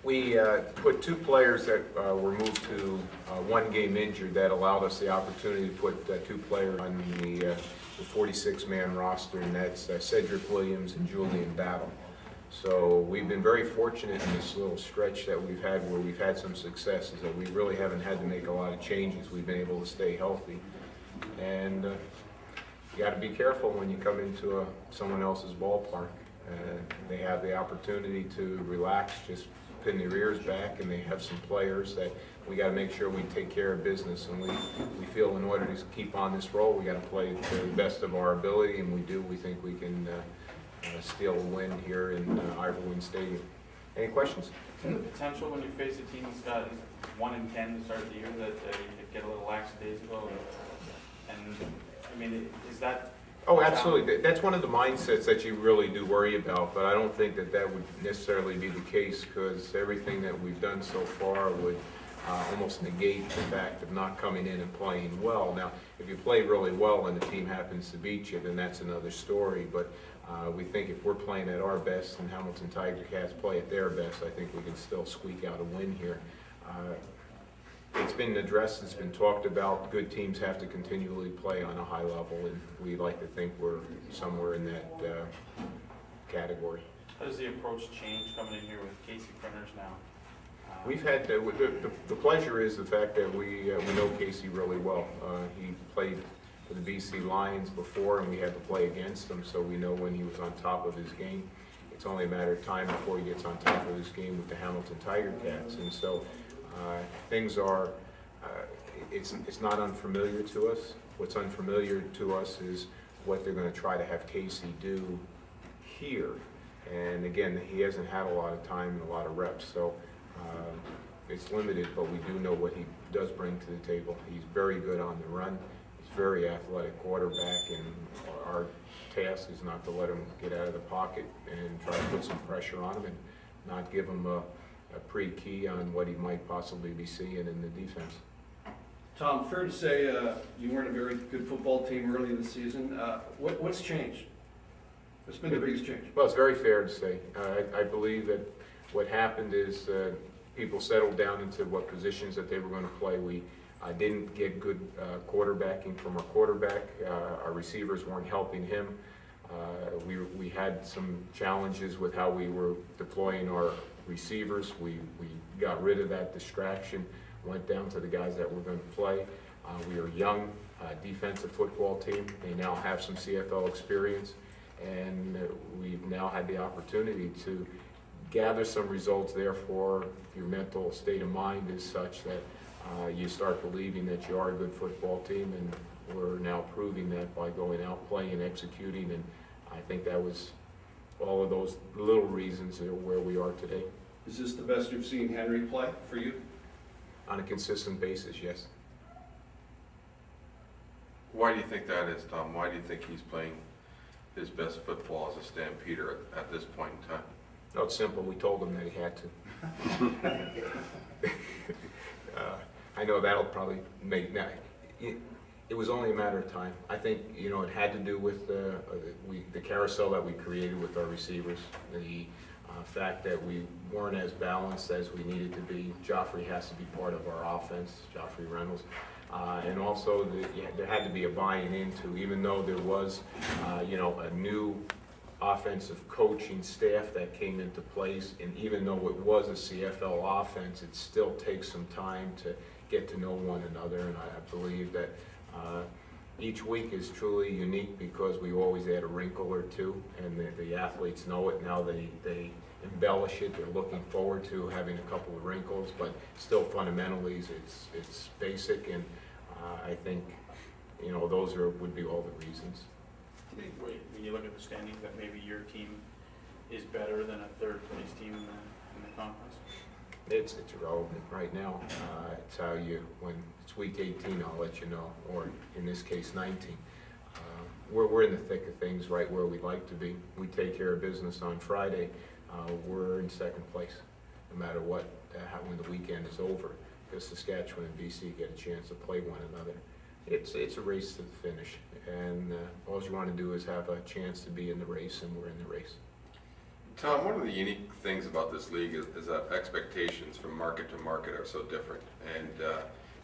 We put two players that were moved to one game injured. That allowed us the opportunity to put two players on the 46-man roster, and that's Cedric Williams and Julian Battle. So we've been very fortunate in this little stretch that we've had where we've had some successes, that we really haven't had to make a lot of changes. We've been able to stay healthy. And you got to be careful when you come into someone else's ballpark. They have the opportunity to relax, just pin their ears back, and they have some players that we got to make sure we take care of business. And we feel in order to keep on this roll, we got to play to the best of our ability, and we do. We think we can steal a win here in Ivor Wynne Stadium. Any questions? Is there the potential when you face a team that's got 1-10 to start the year that you could get a little lackadaisical? And I mean, is that? Oh, absolutely. That's one of the mindsets that you really do worry about, but I don't think that that would necessarily be the case, because everything that we've done so far would almost negate the fact of not coming in and playing well. Now, if you play really well and the team happens to beat you, then that's another story. But we think if we're playing at our best and Hamilton Tiger Cats play at their best, I think we can still squeak out a win here. It's been addressed, it's been talked about. Good teams have to continually play on a high level, and we like to think we're somewhere in that category. How does the approach change coming in here with Casey Printers now? We've had, the pleasure is the fact that we know Casey really well. He played for the BC Lions before, and we had to play against him, so we know when he was on top of his game. It's only a matter of time before he gets on top of his game with the Hamilton Tiger Cats. And so things are, it's not unfamiliar to us. What's unfamiliar to us is what they're going to try to have Casey do here. And again, he hasn't had a lot of time and a lot of reps, so it's limited, but we do know what he does bring to the table. He's very good on the run. He's very athletic quarterback, and our task is not to let him get out of the pocket and try to put some pressure on him and not give him a pre-key on what he might possibly be seeing in the defense. Tom, fair to say you weren't a very good football team early in the season. What's changed? What's been the biggest change? Well, it's very fair to say. I believe that what happened is people settled down into what positions that they were going to play. We didn't get good quarterbacking from our quarterback. Our receivers weren't helping him. We had some challenges with how we were deploying our receivers. We got rid of that distraction, went down to the guys that were going to play. We are a young defensive football team. They now have some CFL experience, and we've now had the opportunity to gather some results. Therefore, your mental state of mind is such that you start believing that you are a good football team, and we're now proving that by going out, playing, and executing. And I think that was all of those little reasons are where we are today. Is this the best you've seen Henry play for you? On a consistent basis, yes. Why do you think that is, Tom? Why do you think he's playing his best football as a Stampeder at this point in time? No, it's simple. We told him that he had to. I know that'll probably make that. It was only a matter of time. I think, you know, it had to do with the carousel that we created with our receivers, the fact that we weren't as balanced as we needed to be. Joffrey has to be part of our offense, Joffrey Reynolds. And also, there had to be a buy-in into, even though there was, you know, a new offensive coaching staff that came into place, and even though it was a CFL offense, it still takes some time to get to know one another. And I believe that each week is truly unique because we always add a wrinkle or two, and the athletes know it now. They embellish it. They're looking forward to having a couple of wrinkles, but still fundamentally it's basic. And I think, you know, those would be all the reasons. Do you think when you look at the standings that maybe your team is better than a third place team in the conference? It's irrelevant right now. It's how when it's week 18, I'll let you know, or in this case 19. We're in the thick of things right where we'd like to be. We take care of business on Friday. We're in second place, no matter what, when the weekend is over, because Saskatchewan and BC get a chance to play one another. It's a race to the finish, and all you want to do is have a chance to be in the race, and we're in the race. Tom, one of the unique things about this league is that expectations from market to market are so different. And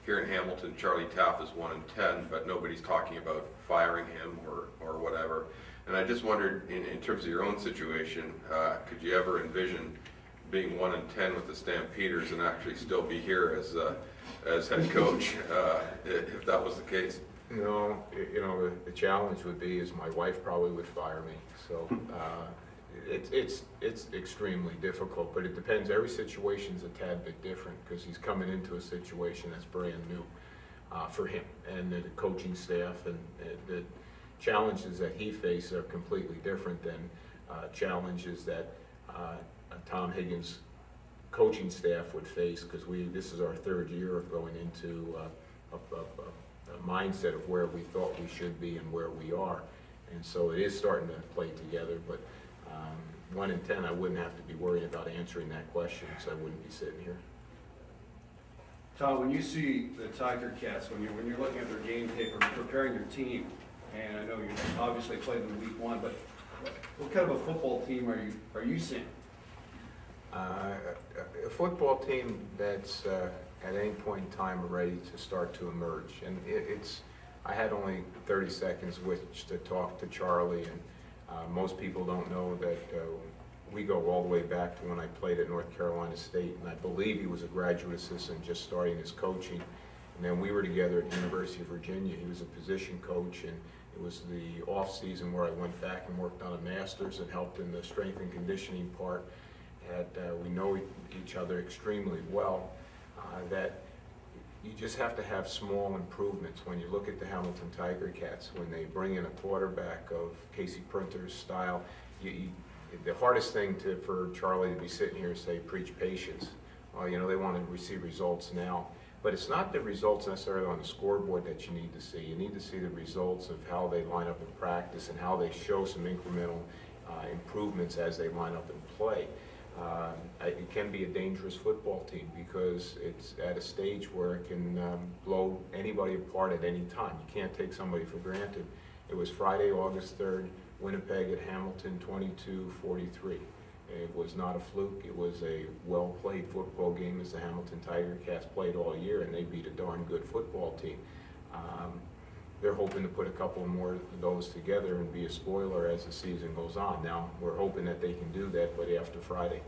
here in Hamilton, Charlie Taff is 1-10, but nobody's talking about firing him or whatever. And I just wondered, in terms of your own situation, could you ever envision being 1-10 with the Stampeders and actually still be here as head coach, if that was the case? No, you know, the challenge would be is my wife probably would fire me. So it's extremely difficult, but it depends. Every situation's a tad bit different because he's coming into a situation that's brand new for him and the coaching staff, and the challenges that he faces are completely different than challenges that Tom Higgins' coaching staff would face, because this is our third year of going into a mindset of where we thought we should be and where we are, and so it is starting to play together. But 1-10, I wouldn't have to be worried about answering that question, so I wouldn't be sitting here. Tom, when you see the Tiger Cats, when you're looking at their game tape or preparing your team, and I know you obviously played them in week 1, but what kind of a football team are you seeing? A football team that's at any point in time ready to start to emerge. And I had only 30 seconds which to talk to Charlie, and most people don't know that we go all the way back to when I played at North Carolina State, and I believe he was a graduate assistant just starting his coaching. And then we were together at the University of Virginia. He was a position coach, and it was the off season where I went back and worked on a master's and helped in the strength and conditioning part. We know each other extremely well, that you just have to have small improvements. When you look at the Hamilton Tiger Cats, when they bring in a quarterback of Casey Printer's style, the hardest thing for Charlie to be sitting here and say, preach patience. Well, you know, they want to receive results now. But it's not the results necessarily on the scoreboard that you need to see. You need to see the results of how they line up in practice and how they show some incremental improvements as they line up and play. It can be a dangerous football team because it's at a stage where it can blow anybody apart at any time. You can't take somebody for granted. It was Friday, August 3rd, Winnipeg at Hamilton, 22-43. It was not a fluke. It was a well-played football game, as the Hamilton Tiger Cats played all year, and they beat a darn good football team. They're hoping to put a couple more of those together and be a spoiler as the season goes on. Now, we're hoping that they can do that, but after Friday.